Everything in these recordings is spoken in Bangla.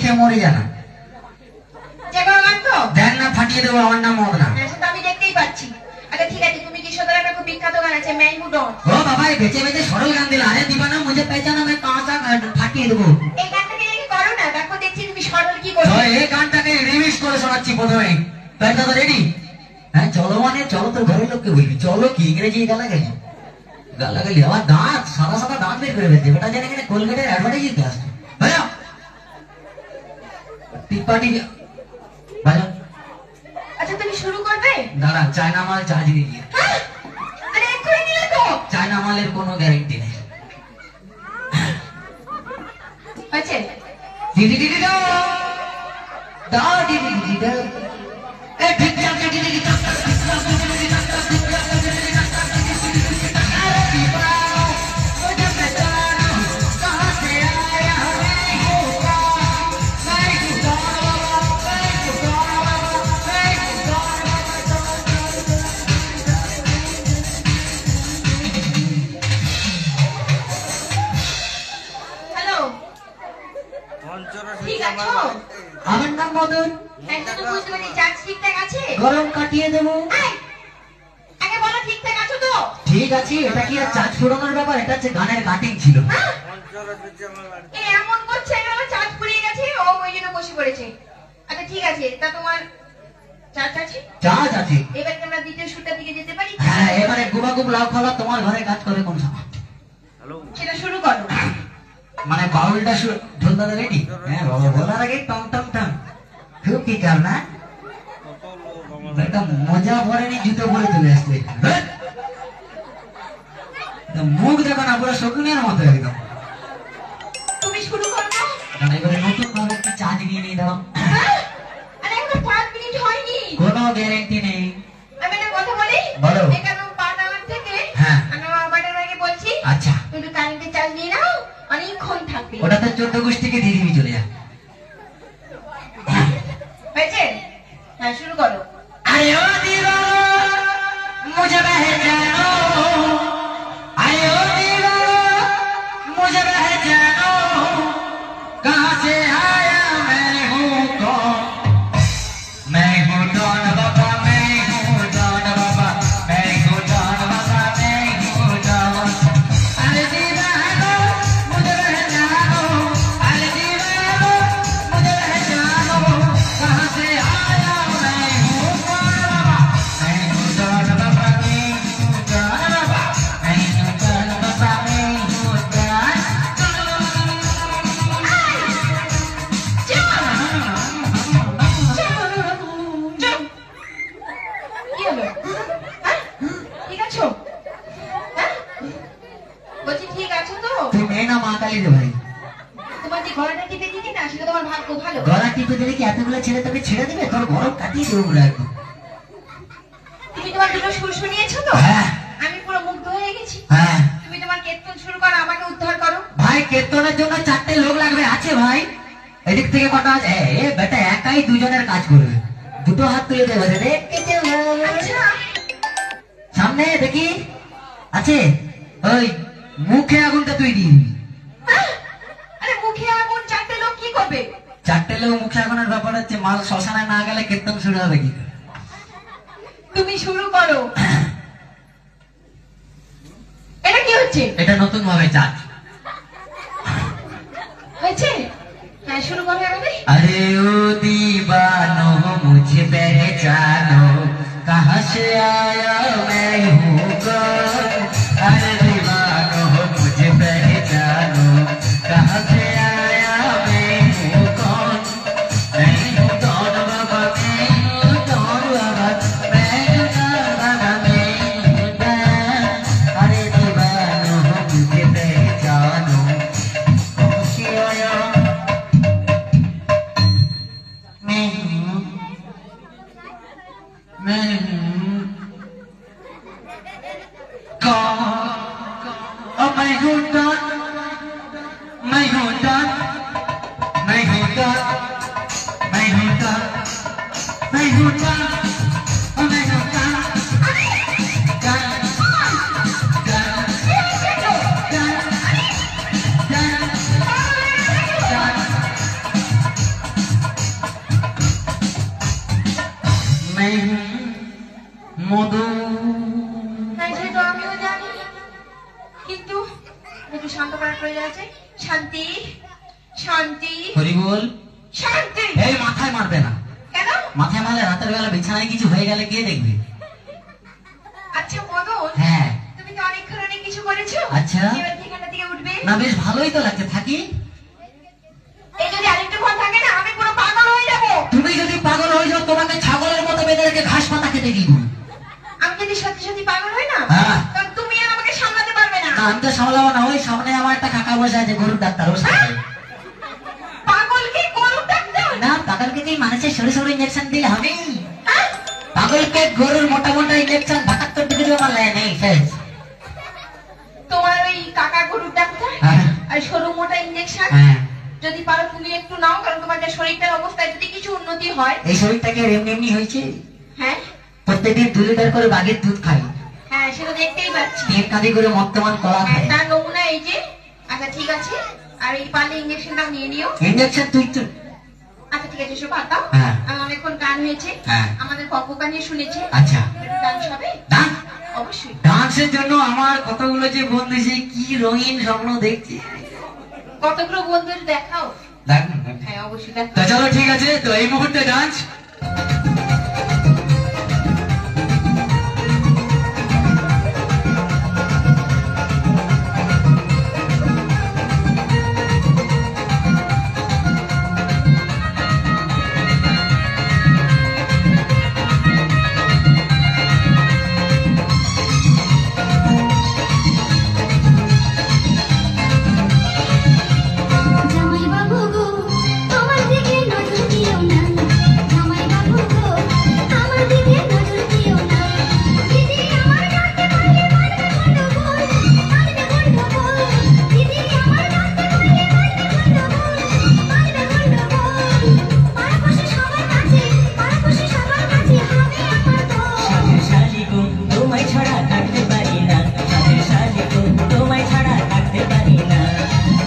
খেয়ে মরে জানা দেখ না ফাটিয়ে দেবো আমার নাম মদনা আমি দেখতেই পাচ্ছি আচ্ছা ঠিক আছে তুমি কি সদর একটা খুব বিখ্যাত গান আছে মেহু ডন ও বাবা বেঁচে বেঁচে সরল গান দিলে আরে দিবা না মুঝে পেছানো আমি কাঁচা ফাটিয়ে দেবো এই গানটাকে করো না দেখো দেখছি তুমি সরল কি করছো এই গানটাকে রিমিক্স করে শোনাচ্ছি প্রথমে তাই দাদা রেডি হ্যাঁ চলো মানে চলো তোর ঘরের লোককে বলবি চলো কি ইংরেজি গালাগালি গালাগালি আমার দাঁত সাদা সাদা দাঁত বের করে ফেলছে বেটা জানে কিনা কোলগেটের অ্যাডভার্টাইজিং ক্লাস ভাইয়া টিপাটি ভাইয়া আচ্ছা তুমি শুরু করবে দাঁড়া চায়না মাল চার্জ দিয়ে দিয়ে আরে এক্ষুনি নিলে তো চায়না মালের কোনো গ্যারেন্টি নেই আছে দিদি দিদি দাও দাও দিদি দিদি দাও এ ঠিক আছে দিদি দিদি আমার নাম মদন গরম কাটিয়ে দেবো ঠিক আছে এটা কি আর চার্জ ফুরানোর ব্যাপার এটা হচ্ছে গানের কাটিং ছিল এমন করছে চার্জ ফুরিয়ে গেছে ও ওই জন্য বসে পড়েছে আচ্ছা ঠিক আছে তা তোমার চার্জ আছে চার্জ আছে এবার কি আমরা দ্বিতীয় শুটটার দিকে যেতে পারি হ্যাঁ এবারে গুবাগুব লাউ খাওয়া তোমার ঘরে কাজ করে কোন সময় সেটা শুরু করো মানে বাউলটা ঢোল দাদা রেডি হ্যাঁ বাবা বলার আগে টম টম টম খুব কি কার না এটা মজা পড়েনি জুতো পরে চলে আসছে মুখ দেখো না পুরো শকুনের মতো একদম তুমি শুরু করো না এবারে নতুন ভাবে একটা চার্জ নিয়ে নিয়ে দাও আরে এখন 5 মিনিট হয়নি কোনো গ্যারান্টি নেই আমি একটা কথা বলি বলো এখানে পাটালাম থেকে হ্যাঁ আমি বাবার আগে বলছি আচ্ছা তুমি কারেন্টের চার্জ নিয়ে নাও অনেকক্ষণ থাকবে ওটা তো 14 গোষ্ঠীকে দিয়ে দিবি চলে যা হয়েছে হ্যাঁ শুরু করো আরে ও দিবা মুঝে বেহজানো আরে ও দিবা मुझे पहचानो कहाँ से आया मैं हूँ कौन मैं हूँ डॉन बाबा मैं हूँ डॉन बाबा मैं हूँ डॉन बाबा मैं हूँ डॉन अरे दीवानो मुझे पहचानो अरे दीवानो मुझे पहचानो कहाँ से आया मैं हूँ कौन बाबा मैं हूँ डॉन बाबा मैं हूँ डॉन बाबा मैं हूँ डॉन बाबा मैं हूँ এতগুলো ছেলে তোকে ছেড়ে দিবে তোর গরম কাটিয়ে দেবো বলে একদম তুমি তোমার দুটো সুর শুনিয়েছো তো হ্যাঁ আমি পুরো মুগ্ধ হয়ে গেছি হ্যাঁ তুমি তোমার কীর্তন শুরু করো আমাকে উদ্ধার করো ভাই কীর্তনের জন্য 4টে লোক লাগবে আছে ভাই এদিক থেকে কটা আছে এ বেটা একাই দুজনের কাজ করবে দুটো হাত তুলে দেবে রে আচ্ছা সামনে দেখি আছে ওই মুখে আগুনটা তুই দিয়ে দিবি আরে মুখে আগুন 4টে লোক কি করবে 4টে লোক মুখে আগুনের ব্যাপার হচ্ছে মাল শ্মশানে না গেলে কীর্তন শুরু হবে কি তুমি শুরু করো এটা কি হচ্ছে এটা নতুন ভাবে চার্জ হয়েছে হ্যাঁ শুরু করো এবারে अरे ओ दीवानो मुझे पहचानो कहाँ से आया मैं हूँ कौन अरे दीवानो मुझे पहचानो कहाँ से आया मैं हूँ कौन मैं हूँ डॉन बाबा मैं हूँ डॉन बाबा मैं हूँ डॉन बाबा मैं हूँ डॉन अरे दीवानो मुझे पहचानो कहाँ से आया স্নেহ মধু। তাই সেটা আমিও জানি, কিন্তু একটু শান্ত করার প্রয়োজন আছে। শান্তি শান্তি হরি বল। শান্তি। এই মাথায় মারবে না। কেন? মাথায় মারলে রাতের বেলা বিছানায় কিছু হয়ে গেলে কে দেখবে? আচ্ছা মদন, হ্যাঁ তুমি তো অনেকক্ষণ অনেক কিছু করেছো। আচ্ছা। এবার থেকে এখান থেকে উঠবে না, বেশ ভালোই তো লাগছে, থাকি। এই যদি আরেকটু ঘর থাকে না আমি পুরো পাগল হয়ে যাবো। তুমি যদি পাগল হয়ে যাও তোমাকে ছাগলের মতো বেঁধে রেখে ঘাস পাতা খেতে দিব। আমি যদি সত্যি সত্যি পাগল হই না, হ্যাঁ। তখন তুমি আর আমাকে সামলাতে পারবে না। না, আমি তো সামলাবো না। ওই সামনে আমার একটা কাকা বসে আছে, গরুর ডাক্তার, ওর সাথে। পাগলকে গরুর ডাক্তার? না, পাগলকে কি মানুষের সরু সরু ইঞ্জেকশন দিলে হবে? পাগলকে গরুর মোটা মোটা ইঞ্জেকশন ৭২ ডিগ্রি আমার লাগে নেই শেষ। তোমার ওই কাকা গরুর ডাক্তার হ্যাঁ। আর সরু মোটা ইঞ্জেকশন হ্যাঁ, যদি পারো তুমি একটু নাও, কারণ তোমার যা শরীরটার অবস্থায় যদি কিছু উন্নতি হয়। এই শরীরটাকে এমনি এমনি হয়েছে। হ্যাঁ প্রত্যেকদিন 2 লিটার করে বাঘের দুধ খাই, হ্যাঁ, সেটা দেখতেই পাচ্ছি। 3 কাঁদি করে মর্তমান কলা খাই। তার নমুনা এই যে। আচ্ছা ঠিক আছে, আর এই পারলে ইঞ্জেকশনটাও নিয়ে নিও। ইঞ্জেকশন তুই তো। আচ্ছা ঠিক আছে, সব বাদ দাও। হ্যাঁ। আমি অনেকক্ষণ গান হয়েছে, হ্যাঁ। আমাদের পক্ষ নিয়ে শুনেছি। আচ্ছা, ডান্স হবে ডান্স। অবশ্যই। ডান্সের জন্য আমার কতগুলো যে বন্ধু সে কি রঙিন স্বপ্ন দেখছে। কতগুলো বন্ধুর দেখাও। দেখুন। হ্যাঁ অবশ্যই দেখাও। তো চলো ঠিক আছে, তো এই মুহূর্তে ডান্স। জামাই বাবু গো আমার দিকে নজর দিও না, জামাই বাবু গো আমার দিকে নজর দিও না। দিদি আমার ডাকতে পারলে মারবে গন্ডগোল, মারবে গন্ডগোল। দিদি আমার ডাকতে পারলে মারবে গন্ডগোল, মারবে গন্ডগোল। পাড়াপড়শি সবার কাছে, পাড়াপড়শি সবার কাছে হবে আমার দোষ। সাথে শালিগো তোমায় ছাড়া থাকতে পারি না, সাথে শালিগো তোমায় ছাড়া থাকতে পারি না।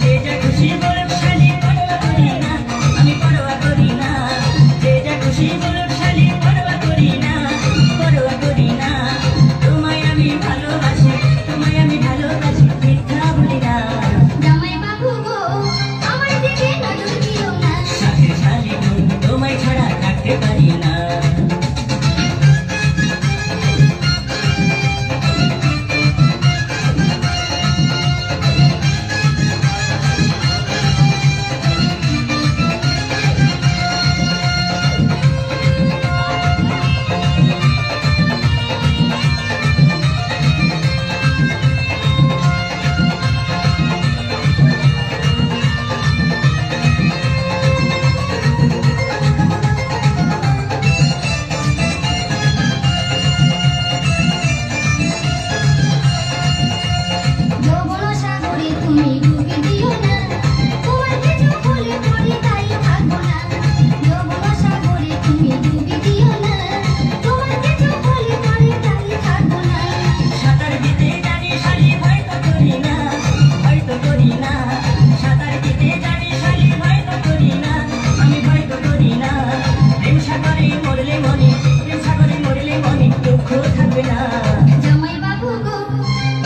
যে যা খুশি বলুক শালি পরোয়া করি না, আমি পরোয়া করি না। যে যা খুশি বলুক শালি পরোয়া করি না, পরোয়া করি না। তোমায় আমি ভালোবাসি, তোমায় আমি ভালোবাসি, মিথ্যা বলি না। জামাই বাবু গো আমার দিকে নজর দিও না। সাথে শালিগো তোমায় ছাড়া থাকতে পারি না। যৌবন সাগরে তুমি ডুবে দিও না, তোমার কিছু হলে পরে তাই থাকবো না। যৌবন সাগরে তুমি ডুবে দিও না, তোমার কিছু হলে পরে তাই থাকবো না। সাঁতার দিতে জানি শালি ভয় তো করি না, ভয় তো করি না। সাঁতার দিতে জানি শালি ভয় তো করি না, আমি ভয় তো করি না। প্রেম সাগরে মরলে মনে, প্রেম সাগরে মরলে মনে দুঃখ থাকবে না। জামাই বাবু গো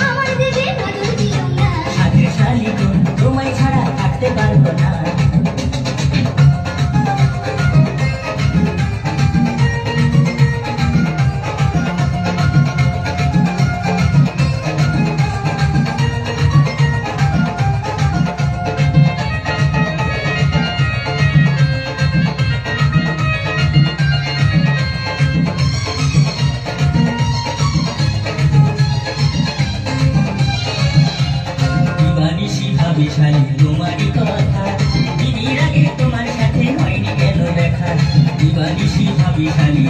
আমার দিকে নজর দিও না। সাথে শালি গো তোমায় ছাড়া থাকতে পারবো না। দিবানিশি ভাবি শালি তোমারই কথা, দিদির আগে তোমার সাথে হয়নি কেন দেখা। দিবানিশি ভাবি শালি